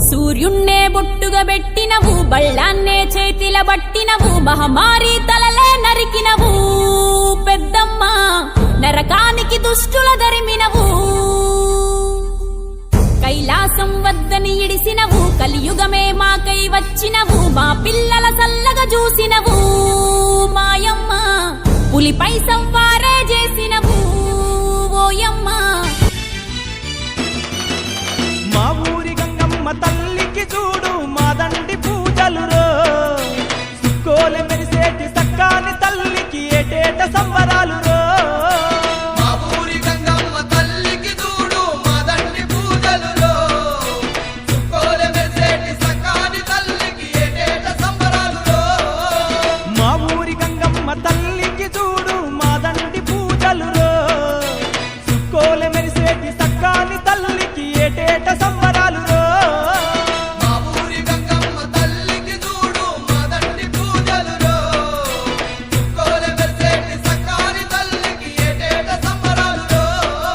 సూర్యున్నే బొట్టుగా పెట్టినవు, బళ్ళాన్నే చేతిల బట్టినవు, మహమారి తలలే నరికినవు పెద్దమ్మ, నరకానికి దుష్టుల దరిమినవు. కైలాసం వద్దని ఇడిసినవు, కలియుగమే మాకై వచ్చినవు, మా పిల్లల చల్లగా చూసినవు మాయమ్మ, పులిపై సంవారే చేసినవు ఓయమ్మ. మా ఊరి గంగమ్మ తల్లికి చూడు మాదండి పూజలురో, సుక్కోలె మెరిసేటి సక్కాని తల్లికి ఏటేట సంబరాలురో. మా ఊరి గంగమ్మ తల్లికి చూడు మాదండి పూజలురో, సుక్కోలె మెరిసేటి సక్కాని తల్లికి ఏటేట సంబరాలురో. మా ఊరి గంగమ్మ తల్లికి చూడు మాదండి పూజలురో, సుక్కోలె మెరిసేటి సక్కాని తల్లికి ఏటేట సంబరాలురో.